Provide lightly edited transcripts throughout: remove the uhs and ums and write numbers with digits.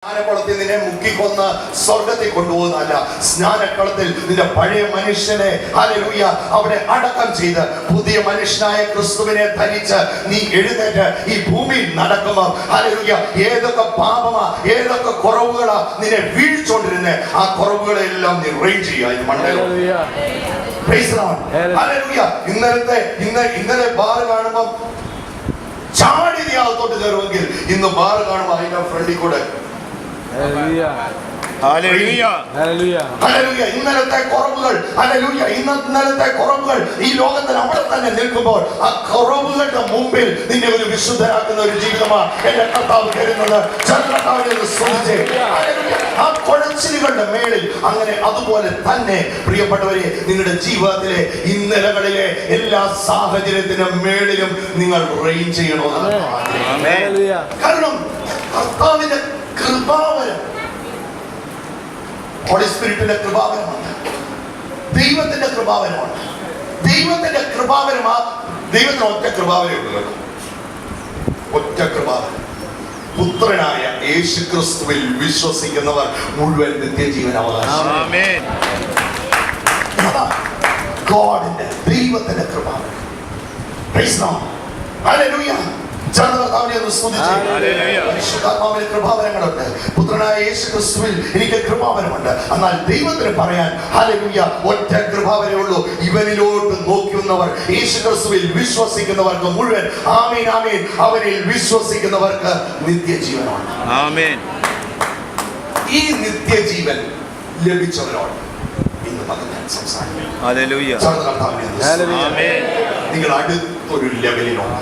സ്നാനക്കുളത്തിൽ നിന്നെ മുക്കിക്കൊന്ന് സ്വർഗത്തിൽ കൊണ്ടുപോകുന്നതല്ല. സ്നാനക്കുളത്തിൽ നിന്റെ പഴയ മനുഷ്യനെ ഹല്ലേലൂയ അവിടെ അടക്കം ചെയ്ത് പുതിയ മനുഷ്യനായ ക്രിസ്തുവിനെ ധരിച്ച് നീ എഴുന്നേറ്റ് ഈ ഭൂമിയിൽ നടക്കുമ്പോൾ ഹല്ലേലൂയ ഏതൊക്കെ പാപമാ ഏതൊക്കെ കുറവുകളാ നിന്നെ വീഴ്ചോണ്ടിരുന്നേ ആ കുറവുകളെല്ലാം നീ റെയിൻ ചെയ്യുക. ഇന്നലെ ബാർ കാണുമ്പോൾ ചാടി നീ അകത്തോട്ട് കയറുമെങ്കിൽ ഇന്ന് ബാർ കാണുമ്പോൾ അതിന്റെ ഫ്രണ്ടിൽ കൂടെ ഇന്നലത്തെ കുറവുകൾ ഈ ലോകത്തിൽ അവിടെ തന്നെ നിൽക്കുമ്പോൾ ആ കുറവുകളുടെ മുമ്പിൽ നിന്നെ ഒരു വിശുദ്ധരാക്കുന്ന ഒരു ജീവിതമാണ് എന്റെ കർത്താവ് തരുന്നത്. ആ കുഴച്ചിലുകളുടെ മേളിൽ അങ്ങനെ അതുപോലെ തന്നെ പ്രിയപ്പെട്ടവരെ നിങ്ങളുടെ ജീവിതത്തിലെ ഇന്നലകളിലെ എല്ലാ സാഹചര്യത്തിനും മേളിലും നിങ്ങൾ റെയിൻ ചെയ്യണമെന്നാണ്. കാരണം കർത്താവിന്റെ കൃപാവരം ഹോളി സ്പിരിറ്റിന്റെ കൃപാവരമാണ്. ദൈവത്തിന്റെ കൃപാവരമാണ്. ദൈവത്തിന്റെ കൃപാവരമാ. ദൈവത്തിന് ഒറ്റ കൃപാവരമുണ്ട്. ഒറ്റ കൃപാവരം പുത്രനായ യേശു ക്രിസ്തുവിൽ വിശ്വസിക്കുന്നവർ മുഴുവൻ നിത്യജീവൻ അവകാശം. ഗോഡിന്റെ ദൈവത്തിന്റെ കൃപാവരം. കൃപാവരങ്ങളുണ്ട്. പുത്രനായ യേശു ക്രിസ്തുവിൽ എനിക്ക് കൃപാവരമുണ്ട്. എന്നാൽ ദൈവത്തിന് പറയാൻ ഹല്ലേലൂയ ഒറ്റ കൃപാവരേ ഉള്ളൂ. ഇവനിലോട്ട് നോക്കുന്നവർ യേശു ക്രിസ്തുവിൽ വിശ്വസിക്കുന്നവർക്ക് മുഴുവൻ ആമേൻ ആമേൻ അവനിൽ വിശ്വസിക്കുന്നവർക്ക് നിത്യജീവനാണ്. ആമേൻ. ഈ നിത്യജീവൻ ലഭിച്ചവരോട് ഇന്ന് പകരം സംസാരിക്കും. ഹല്ലേലൂയ. ആമേൻ. നിങ്ങൾ അടുത്തൊരു ലെവലിലോട്ട്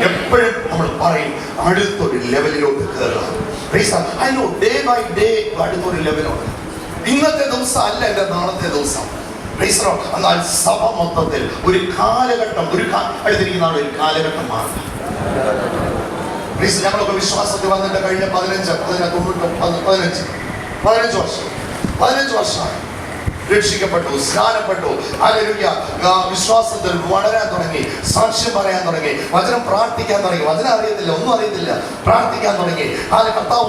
എപ്പോഴും നമ്മൾ പറയും അടുത്തൊരു ലെവലിലോട്ട് കയറുക. ഡേ ബൈ ഡേ അടുത്തൊരു ലെവലോട്ട്. ഇന്നത്തെ ദിവസം അല്ല എന്റെ നാളത്തെ ദിവസം. എന്നാൽ സഭ മൊത്തത്തിൽ ഒരു കാലഘട്ടം അടുത്തിരിക്കുന്ന ഒരു കാലഘട്ടം മാറും. ഞങ്ങളൊക്കെ വിശ്വാസത്തിൽ വന്നിട്ട് കഴിഞ്ഞ 15 വർഷമായി രക്ഷിക്കപ്പെട്ടു, സ്നാനപ്പെട്ടു, ഹല്ലേലൂയ വിശ്വാസത്തിൽ വളരാൻ തുടങ്ങി, സാക്ഷ്യം പറയാൻ തുടങ്ങി, വചനം പ്രാർത്ഥിക്കാൻ തുടങ്ങി. വചനം അറിയത്തില്ല, ഒന്നും അറിയത്തില്ല, പ്രാർത്ഥിക്കാൻ തുടങ്ങി. അതിന് കർത്താവ്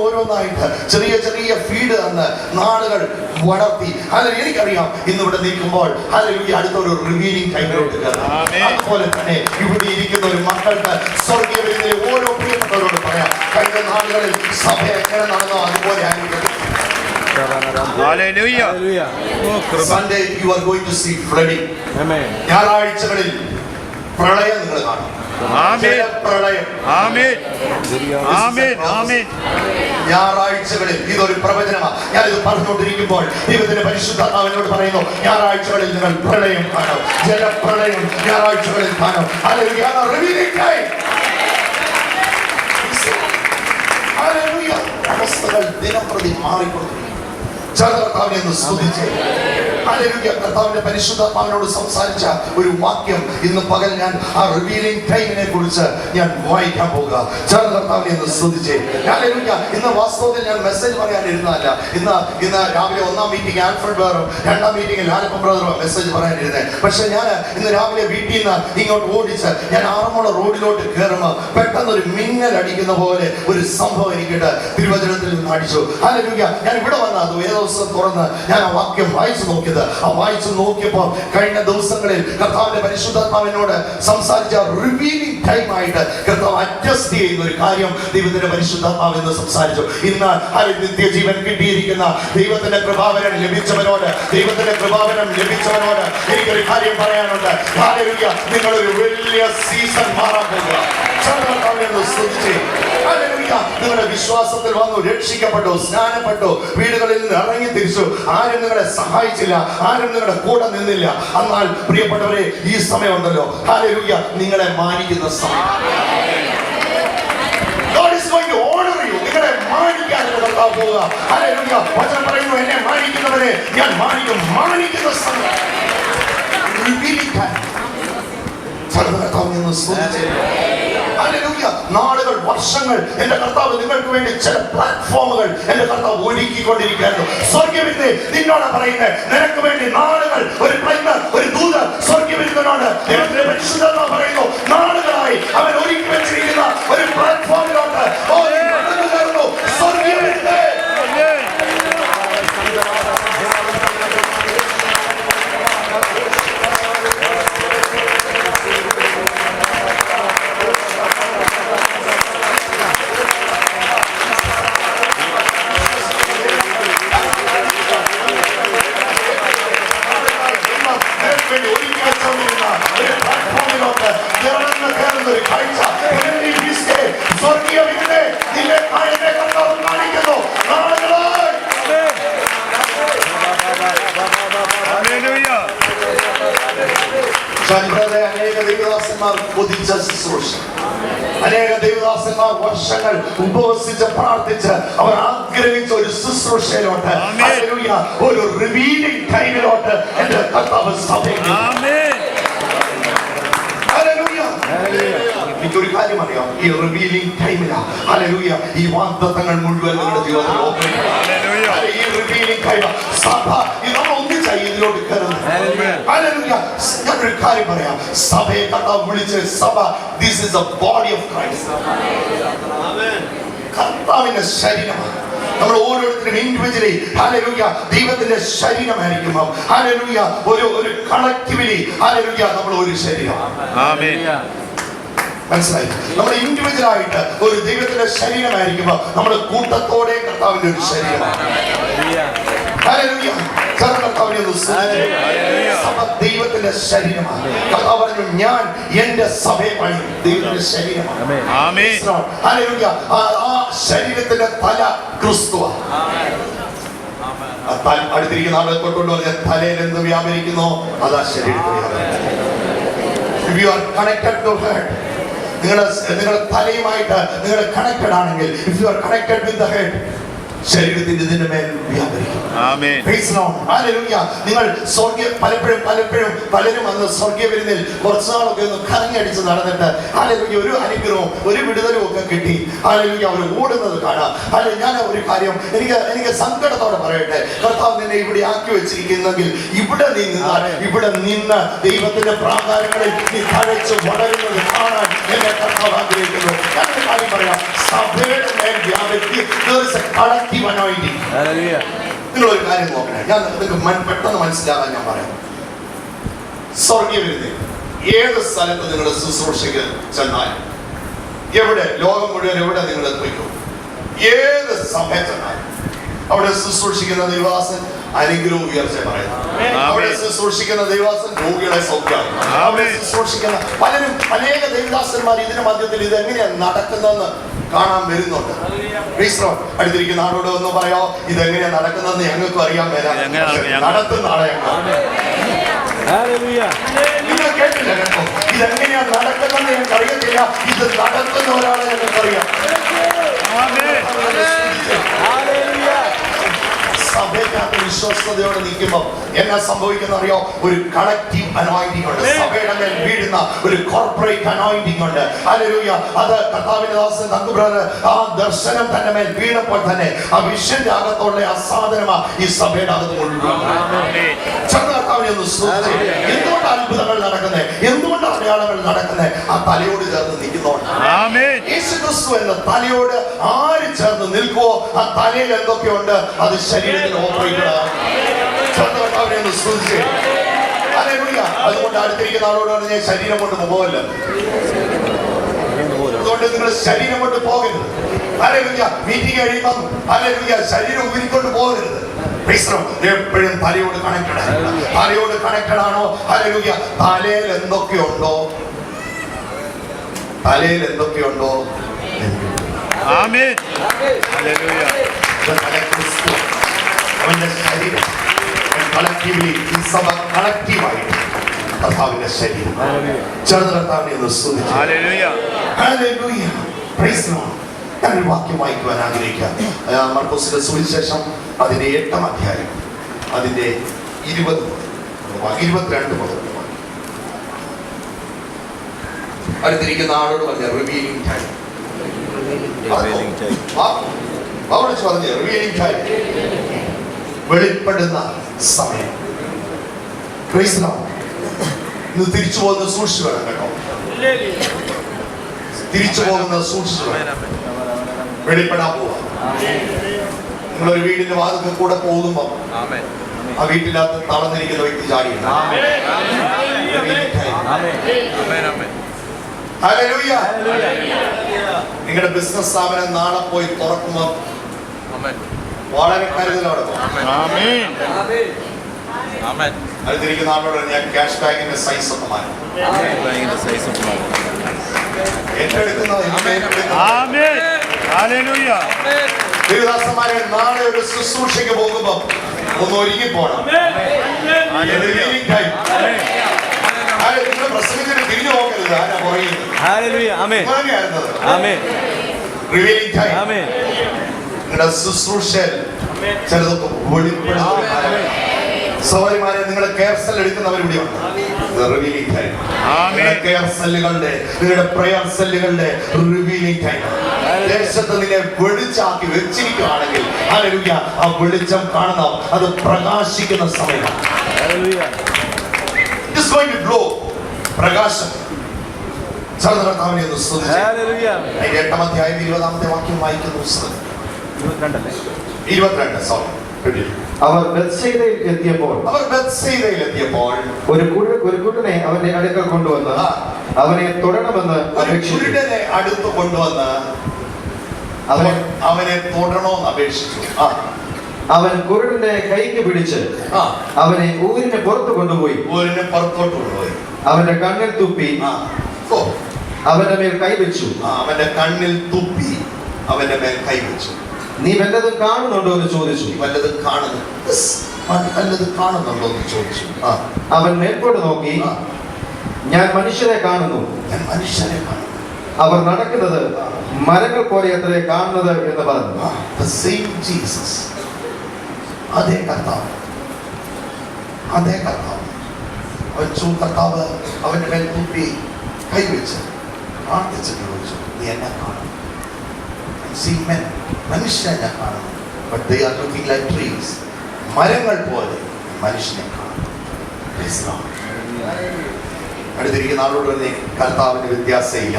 ഓരോന്നായിട്ട് ചെറിയ ചെറിയ ഫീഡ് തന്ന് നാളുകൾ വളർത്തി. അല്ലെങ്കിൽ എനിക്കറിയാം ഇന്നിവിടെ നിൽക്കുമ്പോൾ ഹല്ലേലൂയ അടുത്തൊരു റിവീലിംഗ് ടൈമിലോട്ട് കയറാം. അതുപോലെ തന്നെ ഇവിടെ ഇരിക്കുന്ന ഒരു മക്കൾക്ക് സ്വർഗീയ ഓരോ പ്രിയപ്പെട്ടവരോട് പറയാം കഴിഞ്ഞ നാളുകളിൽ സഭ എങ്ങനെ നടന്നോ അതുപോലെ ആയിരിക്കും. Hallelujah. Sunday you are going to see flooding. Amen. ഞായറാഴ്ചകളിൽ പ്രളയം നിങ്ങൾ കാണും. ആമേൻ. പ്രളയം. ആമേൻ. ആമേൻ. ആമേൻ. ഞായറാഴ്ചകളിൽ ഇതൊരു പ്രവചനമാണ്. ഞാനിത് പറഞ്ഞുകൊണ്ടിരിക്കുമ്പോൾ ദൈവത്തിന്റെ പരിശുദ്ധാത്മാവിനോട് പറയുന്നു ഞായറാഴ്ചകളിൽ നിങ്ങൾ പ്രളയം കാണും, ജലപ്രളയം ഞായറാഴ്ചകളിൽ കാണും. ഹല്ലേലൂയ. ഹല്ലേലൂയ. അവസ്ഥകൾ ദിനംപ്രതി മാറിക്കൊണ്ടിരിക്കും. കർത്താവിന്റെ പരിശുദ്ധാത്മാവിനോട് സംസാരിച്ച ഒരു വാക്യം ഇന്ന് പകൽ ഞാൻ ആ റിവീലിംഗ് ടൈമിനെ കുറിച്ച് ഞാൻ വായിക്കാൻ പോകുക. കർത്താവിനെ ഒന്ന് സ്തുതിച്ചേ. ഇന്ന് വാസ്തവത്തിൽ ഞാൻ മെസ്സേജ് പറയാനിരുന്നതല്ല. ഇന്ന് രാവിലെ 1ാം മീറ്റിംഗ് ആൽഫ്രഡ് ബ്രദറും 2ാം മീറ്റിംഗിൽ ലാലപ്പൻ ബ്രദറും മെസ്സേജ് പറയാനിരുന്നേ. പക്ഷെ ഞാൻ ഇന്ന് രാവിലെ വീട്ടിൽ നിന്ന് ഇങ്ങോട്ട് ഓടിച്ച് ഞാൻ ആറന്മുള റോഡിലോട്ട് കയറുമ്പോൾ പെട്ടെന്ന് ഒരു മിന്നൽ അടിക്കുന്ന പോലെ ഒരു സംഭവം എനിക്കിട്ട് തിരുവചനത്തിൽ നിന്ന് അടിച്ചു. ഹല്ലേലൂയ. ഞാൻ ഇവിടെ വന്ന അത് ദിവസം തുറന്ന് ഞാൻ ആ വാക്യം വായിച്ചു നോക്കിയത്. ആ വായിച്ചു നോക്കിയപ്പോൾ കഴിഞ്ഞ ദിവസങ്ങളിൽ കർത്താവിന്റെ പരിശുദ്ധാത്മാവിനോട് സംസാരിച്ച റിവീലിംഗ് ടൈം ആയിട്ട് കർത്താവ് അഡ്ജസ്റ്റ് ചെയ്യുന്ന ഒരു കാര്യം ദൈവത്തിന്റെ പരിശുദ്ധാത്മാവ് എന്ന് സംസാരിച്ചു. ഇന്ന് നിത്യജീവൻ കിട്ടിയിരിക്കുന്ന ദൈവത്തിന്റെ കൃപാവരം ലഭിച്ചവരോട് എനിക്കൊരു കാര്യം പറയാനുണ്ട്. ഹല്ലേലൂയ. നിങ്ങളൊരു വലിയ സീസൺ മാറാൻ പോകുക. നിങ്ങളുടെ വിശ്വാസത്തിൽ വന്നു, രക്ഷിക്കപ്പെട്ടു, സ്നാനപ്പെട്ടു, വീടുകളിൽ നിന്ന് ഇറങ്ങി തിരിച്ചു. ആരും നിങ്ങളെ സഹായിച്ചില്ല, ആരും നിങ്ങളുടെ കൂടെ നിന്നില്ല. എന്നാൽ പ്രിയപ്പെട്ടവരെ ഈ സമയമുണ്ടല്ലോ ഹല്ലേലൂയ നിങ്ങളെ മാനിക്കുന്ന സമയം. God is going to honor you. നിങ്ങളെ മാനിക്കാൻ പോവുക. ഹല്ലേലൂയ. വചനം പറയുന്നു എന്നെ മാനിക്കുന്നവരെ ഞാൻ മാനിക്കും. മാനിക്കുന്ന സമയം നാളുകൾ വർഷങ്ങൾ എന്റെ കർത്താവ് നിങ്ങൾക്ക് വേണ്ടി ചില പ്ലാറ്റ്ഫോമുകൾ എന്റെ കർത്താവ് ഒരുക്കിക്കൊണ്ടിരിക്കുന്നു. സ്വർഗ്ഗവിരുദ്ധ നിന്നോട് പറയുന്നത് നിനക്ക് വേണ്ടി നാളുകൾ ഒരു ദൂത സ്വർഗ്ഗവിരുദ്ധനോട് പരിശുദ്ധാത്മാവ് പറയുന്നു നാളുകളായി അവൻ ഒരുക്കി വെച്ചിരിക്കുന്ന ഒരു പ്ലാറ്റ്ഫോമിലോട്ട് സ്വർഗ്ഗവിരുദ്ധ അനേക ദൈവദാസന്മാർ കൊതിച്ച ശുശ്രൂഷ, അനേക ദൈവദാസന്മാർ വർഷങ്ങൾ ഉപവസിച്ച് പ്രാർത്ഥിച്ച് അവർ ആഗ്രഹിച്ച ഒരു ശുശ്രൂഷയിലോട്ട്, ഒരു റിവീലിംഗ് ടൈമിലോട്ട് എന്റെ കർത്താവ് സഭയെ. എനിക്കൊരു കാര്യം അറിയാം, ഈ റിവീലിംഗ് ടൈമിലാ ഹല്ലേലൂയ ഈ വാഗ്ദത്തങ്ങൾ മുഴുവൻ നിങ്ങളുടെ ജീവിതത്തിൽ ഓപ്പൺ ചെയ്യും. ഈ റിവീലിംഗ് ടൈം സഭ നമ്മൾ ഒന്നിച്ചായി ഇതിലോട്ട് കയറുന്നത്. ഹല്ലേലൂയ. ഞാനൊരു കാര്യം പറയാം, സഭയെ കർത്താവ് വിളിച്ച് സഭ, this is A body of Christ. കർത്താവിന്റെ ശരീരമാണ്. നമ്മൾ ഓരോരുത്തരും ഇൻഡിവിജ്വലി ഹല്ലേലൂയ ദൈവത്തിന്റെ ശരീരമായിരിക്കുമ്പോൾ ഹല്ലേലൂയ ഒരു കളക്റ്റീവ്ലി ഹല്ലേലൂയ നമ്മൾ ഒരു ശരീരം. ആമേൻ. മനസ്സിലായി? നമ്മൾ ഇൻഡിവിജ്വൽ ആയിട്ട് ഒരു ദൈവത്തിന്റെ ശരീരമായിരിക്കുമ്പോൾ നമ്മുടെ കൂട്ടത്തോടെ കർത്താവിന്റെ ഒരു ശരീരമാണ്. ഹല്ലേലൂയ. സഭ ദൈവത്തിന്റെ ശരീരമാണ്. കർത്താവ് പറഞ്ഞു, ഞാൻ എന്റെ സഭയെ പണി ദൈവത്തിന്റെ ശരീരമാണ്. ഹല്ലേലൂയ. ആ ശരീരത്തിന്റെ തല ക്രിസ്തുവാണ്. അടുത്തിരിക്കുന്ന ആളുകൾ തൊട്ടുകൊണ്ട് പറഞ്ഞ തലയിൽ എന്ത് വ്യാപരിക്കുന്നോ അതാ ശരീരത്തിൽ. If you are connected to head, നിങ്ങളുടെ തലയുമായിട്ട് നിങ്ങൾ കണക്റ്റഡ് ആണെങ്കിൽ, if you are connected with the head, ശരീരത്തിന്റെ ഇതിന്റെ മേൽ വ്യാപരിക്കും. ആമേൻ. Praise Lord. ഹല്ലേലൂയ. നിങ്ങൾ സ്വർഗ്ഗ പലപ്പോഴും പലരും വന്ന് സ്വർഗ്ഗ വിരുന്നിൽ കുറച്ച് നാളൊക്കെ ഒന്ന് കറങ്ങി അടിച്ച് നടന്നിട്ട് ഹല്ലേലൂയ ഒരു അനുഗ്രഹവും ഒരു വിടുതലും ഒക്കെ കിട്ടി ഹല്ലേലൂയ അവർ ഓടുന്നത് കാണാം. ഹല്ലേലൂയ. ഞാൻ ഒരു കാര്യം എനിക്ക് സങ്കടത്തോടെ പറയട്ടെ, കർത്താവ് നിന്നെ ഇവിടെ ആക്കി വെച്ചിരിക്കുന്നെങ്കിൽ ഇവിടെ നിന്ന് ദൈവത്തിന്റെ പ്രാകാരങ്ങളിൽ നീ തഴച്ച് വളരുന്നത് കാണാൻ എന്നെ കർത്താവ് ആഗ്രഹിക്കുന്നു. ഞാനൊരു കാര്യം പറയാം, സഭയുടെ മേൽ വ്യാപരിക്കും നിങ്ങളൊരു കാര്യം നോക്കണേ. ഞാൻ നിങ്ങൾക്ക് പെട്ടെന്ന് മനസ്സിലാകാൻ ഞാൻ പറയാം. സ്വർഗീയ വിരുന്നിൽ ഏത് സ്ഥലത്ത് നിങ്ങൾ ശുശ്രൂഷയ്ക്ക് ചെന്നാലും, എവിടെ ലോകം മുഴുവൻ എവിടെ നിങ്ങൾ എത്തിക്കും, ഏത് സഭയിൽ ചെന്നാലും അവിടെ ശുശ്രൂഷിക്കുന്ന ദൈവദാസൻ അനുഗ്രഹം ഉയർച്ച പറയുന്നു. അവിടെ ശുശ്രൂഷിക്കുന്ന ദൈവദാസൻ രോഗികളെ സൗഖ്യമാക്കും. അവിടെ ശുശ്രൂഷിക്കുന്ന അനേക ദൈവദാസന്മാർ ഇതിന് മധ്യത്തിൽ ഇതെങ്ങനെയാണ് നടക്കുന്നതെന്ന് കാണാൻ വരുന്നുണ്ട്. അടുത്തിരിക്കുന്ന ആളോട് ഒന്ന് പറയാ, ഇതെങ്ങനെയാ നടക്കുന്നതെന്ന് ഞങ്ങൾക്കും അറിയാൻ വരാം, നടത്തുന്ന ആളെ നിങ്ങൾ കേട്ടില്ല കേട്ടോ. ഇതെങ്ങനെയാ നടക്കുന്നതെന്ന് ഞങ്ങൾക്ക് അറിയത്തില്ല, ഇത് നടത്തുന്ന ഒരാളെ ഞങ്ങൾക്കറിയാം. സഭയ്ക്കകത്ത് വിശ്വസ്തയോടെ നിൽക്കുമ്പോൾ എന്നാ സംഭവിക്കുന്ന അറിയോ? ഒരു കളക്റ്റീവ് അനോയിന്റിംഗ് ഉണ്ട്. സഭയുടെ മേൽ വീഴുന്ന ഒരു കോർപ്പറേറ്റ് അനോയിന്റിംഗ് ഉണ്ട്. ഹല്ലേലൂയ. അത് കർത്താവിന്റെ ദാസൻ തങ്കു ബ്രദർ ആ ദർശനം തന്നെ മേൽ വീണപ്പോൾ തന്നെ ആ വിഷന്റെ അകത്തുള്ള ആ സാധനമാ ഈ സഭയുടെ അകത്ത് മുഴുവൻ. കർത്താവിനെ ഒന്ന് ശ്രദ്ധിച്ചു. എന്തുകൊണ്ട് അത്ഭുതങ്ങൾ നടക്കുന്നത്, എന്തുകൊണ്ട് അടയാളങ്ങൾ നടക്കുന്നത്? ആ തലയോട് ചേർന്ന് നിൽക്കുന്നോണ്ട്. യേശുക്രിസ്തു എന്ന തലയോട് ആര് ചേർന്ന് നിൽക്കുവോ ആ തലയിൽ എന്തൊക്കെയുണ്ട് അത് ശരീരത്തിൽ ഓപ്പറേറ്റഡ് ആണ്. കർത്താവിനെ ഒന്ന് ശ്രദ്ധിച്ചു. അതുകൊണ്ട് അടുത്തിരിക്കുന്ന ആളോട് പറഞ്ഞ ശരീരം കൊണ്ട് പോകല്ല. അതുകൊണ്ട് നിങ്ങൾ ശരീരം കൊണ്ട് പോകരുത്. മീറ്റിംഗ് കഴിയുമ്പം ശരീരം ഉരുക്കൊണ്ട് പോകരുത്. എപ്പോഴും തലയോട് കണക്റ്റഡ് ആണ്. തലയോട് കണക്റ്റഡ് ആണോ? ഹല്ലേലൂയ. തലയിൽ എന്തൊക്കെയുണ്ടോ ആമേൻ. ഹല്ലേലൂയ. അവന്റെ ശരീരം കളക്റ്റീവ്ലി ഈ സഭ കളക്റ്റീവായിട്ട് കർത്താവിന്റെ ശരീരം ചേർന്ന് കർത്താവിനെ ഒന്ന് സ്തുതിച്ചു. Hallelujah. Hallelujah. Praise the Lord. ഞാനൊരു വാക്യം വായിക്കുവാൻ ആഗ്രഹിക്കാം. മർക്കോസിന്റെ സുവിശേഷം അതിന്റെ 8-ാം അധ്യായം അതിന്റെ 22 മുതൽ. അടുത്തിരിക്കുന്ന ആളോട് പറഞ്ഞ റിവീലിംഗ് ടൈം. പറഞ്ഞ റിവീലിംഗ് ടൈം, വെളിപ്പെടുന്ന സമയം. Praise the Lord. ഇന്ന് തിരിച്ചു പോകുന്ന സൂക്ഷിച്ചു വേണം കേട്ടോ. തിരിച്ചു പോകുന്ന സൂക്ഷിച്ചു വേണം. വെളിപ്പെടാൻ പോവാ. നിങ്ങളൊരു വീടിന്റെ വാതിൽക്ക് കൂടെ പോകുമ്പോ ആ വീട്ടിനകത്ത് തളർന്നിരിക്കുന്ന വ്യക്തി ചാടിയില്ല. നിങ്ങളുടെ ബിസിനസ് സ്ഥാപനം നാളെ പോയി തുറക്കുമ്പോ വളരെ കരുതലോടെ അടുത്തിരിക്കുന്ന ആളോട് ഞാൻ ക്യാഷ് ബാഗിന്റെ സൈസ് ഒക്കെ മാറ്റും. ദേവദാസന്മാരെ നാളെ ഒരു ശുശ്രൂഷയ്ക്ക് പോകുമ്പോ ഒന്ന് ഒരുങ്ങി പോണം. ഇത്? ആരാ പറയുന്നത്? Hallelujah. Amen. Amen. Revealing time. Amen. നിങ്ങളുടെ ശുശ്രൂഷയിൽ ചിലതൊക്കെ വെളിപ്പെടുത്തും. സഹോദരിമാരെ, നിങ്ങളുടെ കെയർ സെൽ എടുക്കുന്നവർ ഇവിടെയുണ്ട്. Revealing time. കെയർ സെല്ലുകളുടെ, നിങ്ങളുടെ പ്രയർ സെല്ലുകളുടെ റിവീലിംഗ് ടൈം. ദേശത്ത് നിന്നെ വെളിച്ചാക്കി വെച്ചിരിക്കുകയാണെങ്കിൽ ഹല്ലേലൂയ, ആ വെളിച്ചം കാണുന്ന, അത് പ്രകാശിക്കുന്ന സമയമാണ്. It's going to glow. പ്രകാശം. കർത്താവിനെ ഒന്ന് സ്തുതിച്ച്. ഹല്ലേലൂയ. 8-ാം അധ്യായം 20-ാമത്തെ വാക്യം വായിക്കുന്നു. 22. അവർ ബത്സയിദയിൽ എത്തിയപ്പോൾ ഒരു കുരുടനെ അവന്റെ അടുക്കൽ കൊണ്ടുവന്ന് അവനെ തൊടണമെന്ന് അടുത്ത് കൊണ്ടുവന്ന് അവനെ തൊടണമെന്ന് അപേക്ഷിച്ചു. അവൻ കുരുടന്റെ കൈക്ക് പിടിച്ച് അവനെ ഊരിന് പുറത്ത് കൊണ്ടുപോയി അവന്റെ കണ്ണിൽ തുപ്പി അവന്റെ മേൽ കൈവച്ചു. അവന്റെ കണ്ണിൽ തുപ്പി അവന്റെ മേൽ കൈവച്ചു. നീ വല്ലതും കാണുന്നുണ്ടോ എന്ന് ചോദിച്ചു. വല്ലതും കാണുന്നുണ്ടോ എന്ന് ചോദിച്ചു. അവൻ മേൽപോട്ട് നോക്കി, ഞാൻ മനുഷ്യരെ കാണുന്നു. അവർ നടക്കുന്നത് മരങ്ങൾ പോലെ അത്രേ കാണുന്നത് എന്ന് പറഞ്ഞു. അതേ കർത്താവ് കർത്താവ് അവന്റെ മേൽ തുപ്പി കൈവച്ച് പ്രാർത്ഥിച്ചിട്ട് ചോദിച്ചു, നീ എന്നെ കാണും? മനുഷ്യനെ ഞാൻ കാണുന്നു. But they are looking like trees. മരങ്ങൾ പോലെ മനുഷ്യനെ കാണും. അടുത്തിരിക്കുന്ന ആളോട് പറഞ്ഞേ, കർത്താവിന് വ്യത്യാസമില്ല.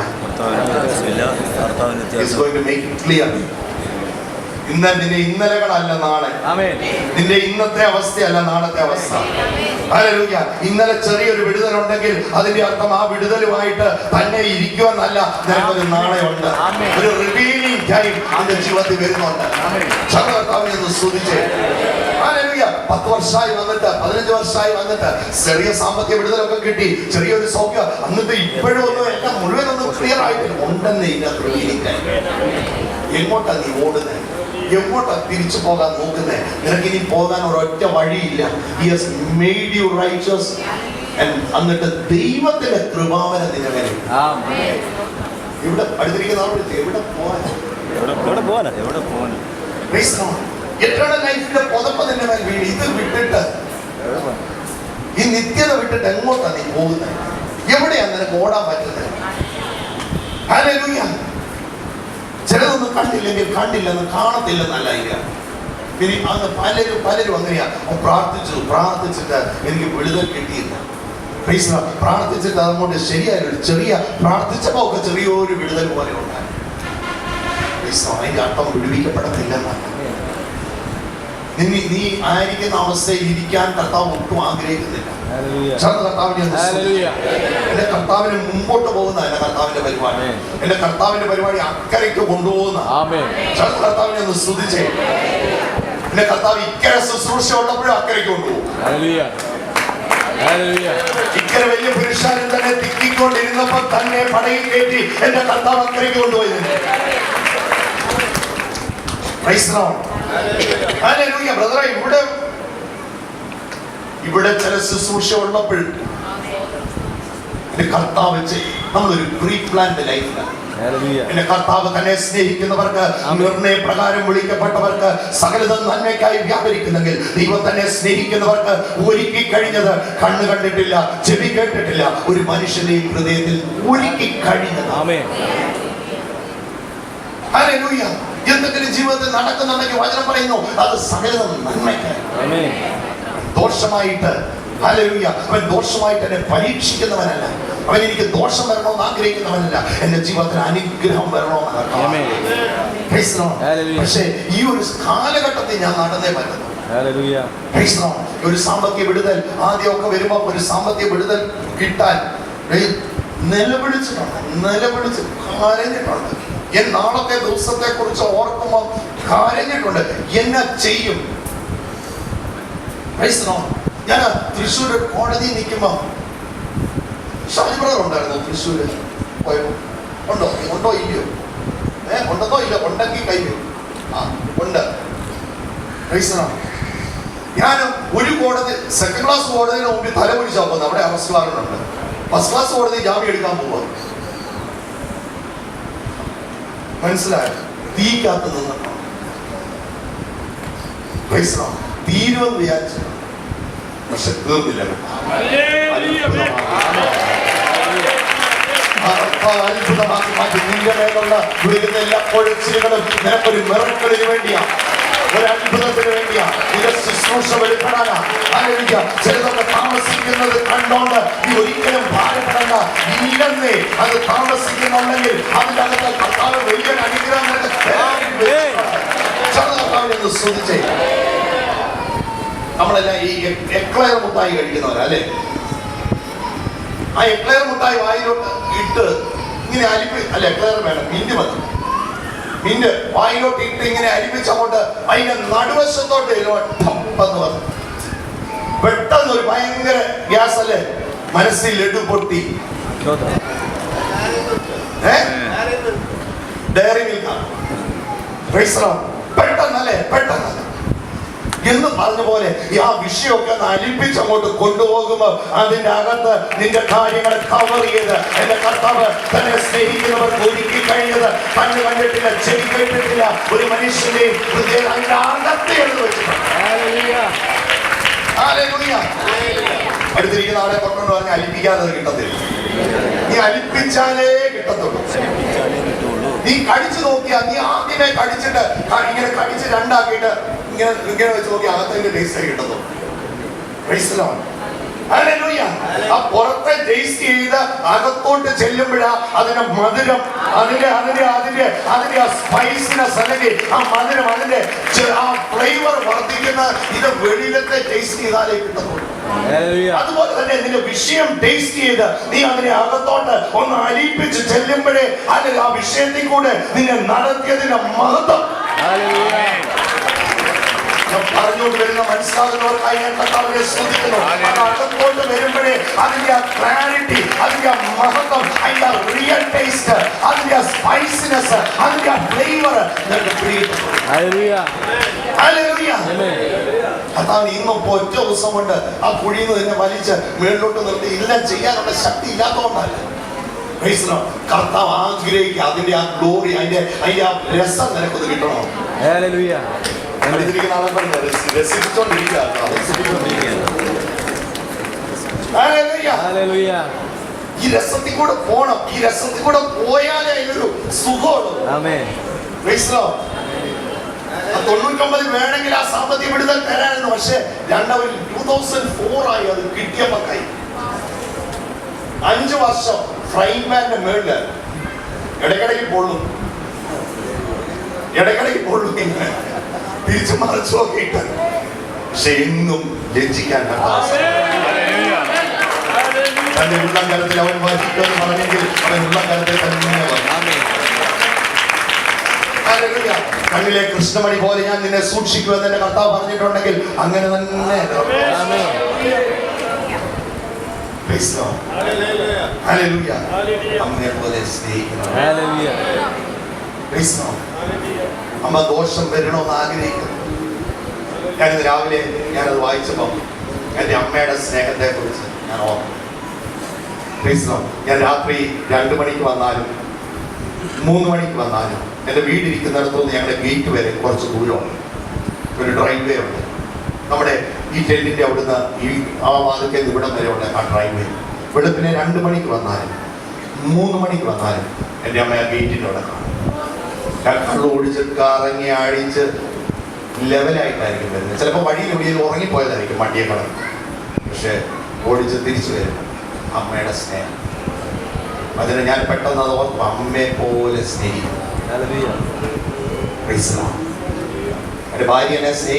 He's going to make it clear. നിന്റെ ഇന്നലകളല്ല നാളെ. നിന്റെ ഇന്നത്തെ അവസ്ഥയല്ല നാളത്തെ അവസ്ഥ. ഹല്ലേലൂയ. ഇന്നലെ ചെറിയൊരു വിടുതലുണ്ടെങ്കിൽ അതിന്റെ അർത്ഥം ആ വിടുതലുമായിട്ട് തന്നെ ഇരിക്കുമെന്നല്ല. നിനക്കൊരു നാളെ ഉണ്ട്. ഒരു റിവീലിംഗ് ടൈം നിന്റെ ജീവിതത്തിൽ വരുന്നുണ്ട്. കർത്താവിനെ ഒന്ന് സ്തുതിച്ചേ. ഹല്ലേലൂയ. 10 വർഷമായി വന്നിട്ട് 15 വർഷമായി വന്നിട്ട് ചെറിയ സാമ്പത്തിക വിടുതലൊക്കെ കിട്ടി, ചെറിയൊരു സൗഖ്യം, എന്നിട്ട് ഇപ്പോഴും ഒന്നും എല്ലാം മുഴുവൻ ഒന്നും ക്ലിയർ ആയിട്ടില്ല. ഉണ്ടെന്ന് ഇതിനകത്ത് റിവീലിംഗ് ടൈം. എങ്ങോട്ടാ നീ ഓടുന്നത്? എങ്ങോട്ടാ തിരിച്ചു പോകാൻ നോക്കുന്നത്? നിനക്ക് ഇനി പോകാൻ ഒരൊറ്റ വഴിയില്ല. He has made you righteous. എന്നിട്ട് ദൈവത്തിന്റെ കൃപാവന നിന്നെ വരും. ഇവിടെ അടുത്തിരിക്കുന്ന ആളോട് എവിടെ പോകാൻ? എത്രയുടെ ലൈഫിന്റെ പുതപ്പ് നിന്റെ മേൽ വീണ്. ഇത് വിട്ടിട്ട്, ഈ നിത്യത വിട്ടിട്ട് എങ്ങോട്ടാ നീ പോകുന്നത്? എവിടെയാ നിനക്ക് ഓടാൻ പറ്റുന്നത്? ഹല്ലേലൂയ. ചിലതൊന്നും കണ്ടില്ലെങ്കിൽ കണ്ടില്ലെന്ന്, കാണത്തില്ലെന്നല്ല ഇല്ല. പിന്നെ അങ്ങ് പലരും അങ്ങനെയാ. പ്രാർത്ഥിച്ചിട്ട് എനിക്ക് വിടുതൽ കിട്ടിയില്ല. പ്രാർത്ഥിച്ചിട്ട് അതുകൊണ്ട് ശരിയായൊരു ചെറിയ പ്രാർത്ഥിച്ചപ്പോ ഒക്കെ ചെറിയൊരു വിടുതൽ പോലെ ഉണ്ടായി. അതിന്റെ അർത്ഥം വിടുവിക്കപ്പെടത്തില്ലെന്നല്ല. നീ ആയിരിക്കുന്ന അവസ്ഥയിൽ ഇരിക്കാൻ കർത്താവ് ഒട്ടും ആഗ്രഹിക്കുന്നില്ല. എന്റെ കർത്താവിന് മുമ്പോട്ട് പോകുന്ന എന്റെ കർത്താവിന്റെ പരിപാടി, എന്റെ കർത്താവിന്റെ പരിപാടി അക്കരയ്ക്ക് കൊണ്ടുപോകുന്ന കർത്താവിനെ ഒന്ന് സ്തുതിച്ചേ. എന്റെ കർത്താവ് ഇക്കരെ ശുശ്രൂഷ ഉള്ളപ്പോഴും അക്കരയ്ക്ക് കൊണ്ടുപോകും. ഇക്കരെ വലിയ പുരുഷാരൻ തന്നെ തിക്കിക്കൊണ്ടിരുന്നപ്പോൾ തന്നെ പടയിൽ കയറ്റി എന്റെ കർത്താവ് അക്കരയ്ക്ക് കൊണ്ടുപോയിരുന്നു. ബ്രദറെ, ഇവിടെ ചില ശുശ്രൂഷ ഉള്ളപ്പോൾ എന്റെ കർത്താവ് നമ്മളൊരു പ്രീ പ്ലാൻഡ് ലൈഫിലാണ്. എന്റെ കർത്താവ് തന്നെ സ്നേഹിക്കുന്നവർക്ക്, നിർണയപ്രകാരം വിളിക്കപ്പെട്ടവർക്ക് സകലതും നന്മയ്ക്കായി വ്യാപരിക്കുന്നെങ്കിൽ ദൈവം തന്നെ സ്നേഹിക്കുന്നവർക്ക് ഒരുക്കി കഴിഞ്ഞത് കണ്ണ് കണ്ടിട്ടില്ല, ചെവി കേട്ടിട്ടില്ല, ഒരു മനുഷ്യന്റെയും ഹൃദയത്തിൽ ഒരുക്കി കഴിഞ്ഞത്. ഹല്ലേലൂയ. എന്തെങ്കിലും ജീവിതത്തിൽ നടക്കുന്നുണ്ടെങ്കിൽ വചനം പറയുന്നു അത് സകലതും നന്മയ്ക്കായി. ദോഷമായിട്ട്, ഹല്ലേലൂയ, അവൻ ദോഷമായിട്ട് എന്നെ പരീക്ഷിക്കുന്നവനല്ല. അവൻ എനിക്ക് ദോഷം വരണമെന്ന് ആഗ്രഹിക്കുന്നവനല്ല. എന്റെ ജീവിതത്തിന് അനുഗ്രഹം വരണമെന്ന്. പക്ഷേ ഈ ഒരു കാലഘട്ടത്തിൽ ഞാൻ നടന്നേ പറ്റുന്നു. ഒരു സാമ്പത്തിക വിടുതൽ ആദ്യമൊക്കെ വരുമ്പോ ഒരു സാമ്പത്തിക വിടുതൽ കിട്ടാൻ നിലവിളിച്ച് കരഞ്ഞിട്ടുണ്ട്. നാളത്തെ ദിവസത്തെ കുറിച്ച് ഓർക്കുമ്പോൾ കരഞ്ഞിട്ടുണ്ട്. എന്നാ ചെയ്യും? ഞാൻ തൃശ്ശൂര് കോടതി നിൽക്കുമ്പോ ഷാജി ബ്രദർ ഉണ്ടായിരുന്നു. തൃശ്ശൂര് പോയപ്പോ ഉണ്ടോ ഇല്ലയോ? ഉണ്ടെന്നോ ഇല്ല, ഉണ്ടെങ്കിൽ കൈയോ ഉണ്ട്. ഞാൻ ഒരു കോടതി, സെക്കൻഡ് ക്ലാസ് കോടതിയുടെ മുമ്പിൽ തലകുനിച്ചാൽ പോകുന്നത്. അവിടെ അറസ്റ്റ് വാറണ്ടുണ്ട്. ഫസ്റ്റ് ക്ലാസ് കോടതി ജാമ്യം എടുക്കാൻ പോവുക. മനസ്സിലായോ? തീക്കകത്ത് നിന്നിട്ടോ തീരുമെന്ന് വിചാരിച്ചു, പക്ഷെ തീർന്നില്ല. അത്ഭുതമാക്കി മാറ്റി. നിന്റെ മേലുള്ള വിളിക്കുന്ന എല്ലാ പൊഴച്ചിലുകളും നിനക്കൊരു മിറക്കിളിന് വേണ്ടിയാണ്, ഒരു അത്ഭുതത്തിന് വേണ്ടിയാണ്. നിന്റെ ശുശ്രൂഷ വെളിപ്പെടാനാ. ചിലതൊക്കെ താമസിക്കുന്നത് കണ്ടോണ്ട് നീ ഒരിക്കലും ഭാരപ്പെടണ്ട. ഇല്ലെന്നേ അത് താമസിക്കുന്നുണ്ടെങ്കിൽ അതിൻ്റെ അകത്ത് കർത്താവ് വലിയ അനുഗ്രഹം ശ്രദ്ധിച്ചേ. നമ്മളെല്ലാം ഈ എക്ലെയർ മുട്ടായി കഴിക്കുന്നവരാ അല്ലേ? ആ എക്ലെയർ മുട്ടായി വായിലോട്ട് ഇട്ട് ഇങ്ങനെ അരിപ്പി, അല്ല എക്ലെയർ വേണം, മിന്റ് മതി. മിന്റ് വായിലോട്ട് ഇട്ട് ഇങ്ങനെ അരിപ്പിച്ചങ്ങോട്ട് അതിന്റെ നടുവശത്തോട്ട് എന്ന് പറഞ്ഞു. പെട്ടെന്ന് ഒരു ഭയങ്കര ഗ്യാസ് അല്ലേ, മനസ്സിൽ ലഡു പൊട്ടി. ഡയറി മിൽക്കാണ് പെട്ടെന്നല്ലേ, പെട്ടെന്ന് എന്ന് പറഞ്ഞ പോലെ ആ വിഷയമൊക്കെ ഒന്ന് അലിപ്പിച്ച് അങ്ങോട്ട് കൊണ്ടുപോകുമ്പോൾ അതിന്റെ അകത്ത് നിന്റെ കാര്യങ്ങളെ കവർ ചെയ്ത് എന്റെ കർത്താവ് തന്നെ സ്നേഹിക്കുന്നവർക്ക് ഒരുക്കി കഴിഞ്ഞത് കണ്ണ് കണ്ടിട്ടില്ല, ചെവി കേട്ടിട്ടില്ല, ഒരു മനുഷ്യന്റെ ഹൃദയം അതിന്റെ അകത്ത് എഴുതി വെച്ചിട്ടുണ്ട്. അടുത്തിരിക്കുന്ന ആളെ കൊണ്ടുകൊണ്ട് പറഞ്ഞ് അലിപ്പിക്കാതെ കിട്ടത്തില്ല. നീ അലിപ്പിച്ചാലേ കിട്ടത്തുള്ളൂ. നീ കടിച്ചു നോക്കിയാ, നീ ആദ്യമേ കടിച്ചിട്ട് ഇങ്ങനെ കടിച്ച് രണ്ടാക്കിയിട്ട് ഇങ്ങനെ ഇങ്ങനെ വെച്ച് നോക്കി അകത്തിന്റെ ടേസ്റ്റ് കിട്ടുന്നു. ആ പുറത്തെ ടേസ്റ്റ് ചെയ്ത് അകത്തോട്ട് ചെല്ലുമ്പോഴാ അതിന്റെ മധുരം, അതിന്റെ സ്പൈസിനെസ്, അല്ലെങ്കിൽ ആ മധുരം, അതിന്റെ ആ ഫ്ലേവർ വർദ്ധിക്കുന്ന ഇത് വെളിയിലത്തെ ടേസ്റ്റ് ചെയ്താലേ കിട്ടുന്നുള്ളൂ. അതുപോലെ തന്നെ നിന്റെ വിഷയം ടേസ്റ്റ് ചെയ്ത് നീ അതിനെ അകത്തോട്ട് ഒന്ന് അലിപ്പിച്ച് ചെല്ലുമ്പോഴേ അല്ലെങ്കിൽ ആ വിഷയത്തിൽ കൂടെ നിന്നെ നടത്തിയതിന്റെ മഹത്വം പറഞ്ഞുകൊണ്ട് വരുന്ന മനസ്സിലാകുന്നവർക്കായി ഞാൻ കർത്താവിനെ സ്തുതിക്കുന്നു. അകത്തോട്ട് വരുമ്പോഴേ അതിന്റെ ആ ക്ലാരിറ്റി, അതിന്റെ ആ മഹത്വം, അതിന്റെ ആ റിയൽ ടേസ്റ്റ്, അതിന്റെ ആ സ്പൈസിനെസ്, അതിന്റെ ആ ഫ്ലേവർ അതാണ്. ഇന്നിപ്പോ ഒറ്റ ദിവസം കൊണ്ട് ആ കുഴിയിൽ നിന്ന് തന്നെ വലിച്ച് മേളിലോട്ട് നിർത്തി എല്ലാം ചെയ്യാനുള്ള ശക്തി ഇല്ലാത്തതുകൊണ്ടല്ല. കർത്താവ് ആഗ്രഹിക്കുക അതിന്റെ ആ ഗ്ലോറി, അതിന്റെ ആ രസം നിനക്കൊന്ന് കിട്ടണോ? ഈ രസത്തിൽ കൂടെ പോണം. ഈ രസത്തിൽ കൂടെ പോയാലേ അതിനൊരു സുഖമുള്ളൂ. 99 വേണമെങ്കിൽ ആ സാമ്പത്തിക വിടുതൽ തരാനെന്ന്. പക്ഷെ 2004 ആയി അത് കിട്ടിയപ്പോ കൈ 5 വർഷം ഫ്രൈ പാന്റെ മേളില് ഇടയ്ക്കിടയ്ക്ക് പൊള്ളും, ഇങ്ങനെ തിരിച്ചു മറിച്ചു നോക്കിയിട്ട്, പക്ഷെ എന്നും ലജ്ജിക്കാൻ തന്റെ ഉള്ളം കാലത്തിൽ അവൻ വഹിക്കുമെന്ന് പറഞ്ഞെങ്കിൽ അവൻ ഉള്ളം കാലത്തിൽ തന്നെ കണ്ണിലെ കൃഷ്ണമണി പോലെ ഞാൻ നിന്നെ സൂക്ഷിക്കുമെന്ന് എന്റെ കർത്താവ് പറഞ്ഞിട്ടുണ്ടെങ്കിൽ അങ്ങനെ തന്നെ അമ്മയെ പോലെ സ്നേഹിക്കണം. അമ്മ ദോഷം വരണമെന്ന് ആഗ്രഹിക്കുന്നു. ഞാനിന്ന് രാവിലെ ഞാനത് വായിച്ചപ്പോൾ എൻ്റെ അമ്മയുടെ സ്നേഹത്തെ കുറിച്ച് ഞാൻ ഓർമ്മ. ഞാൻ രാത്രി 2 മണിക്ക് വന്നാലും 3 മണിക്ക് വന്നാലും എൻ്റെ വീടിരിക്കുന്നിടത്തുനിന്ന് ഞങ്ങളുടെ ഗേറ്റ് വരെ കുറച്ച് ദൂരമുണ്ട്, ഒരു ഡ്രൈവ് വേ ഉണ്ട്. നമ്മുടെ ഈ ടെന്റിന്റെ അവിടുന്ന് ഈ ആ വാതിക്കൽ ഇവിടം വരെ ഉണ്ട് ആ ഡ്രൈവ് വേ. വെളുപ്പിനെ 2 മണിക്ക് വന്നാലും 3 മണിക്ക് വന്നാലും എൻ്റെ അമ്മ ആ ഗേറ്റിൻ്റെ അവിടെ കാണും. ഞാൻ കള്ളു ഓടിച്ച് കറങ്ങി അടിച്ച് ലെവലായിട്ടായിരിക്കും വരുന്നത്. ചിലപ്പോൾ വഴിയിൽ എവിടെയും ഉറങ്ങിപ്പോയതായിരിക്കും വണ്ടിയെ കളഞ്ഞ്, പക്ഷെ ഓടിച്ച് തിരിച്ചു വരും. അമ്മയുടെ സ്നേഹം അതിന് ഞാൻ പെട്ടെന്ന് അത് ഓർക്കും. അമ്മയെ പോലെ സ്നേഹിക്കും. എൻ്റെ ഭാര്യ എന്നെ സ്നേഹിക്കും.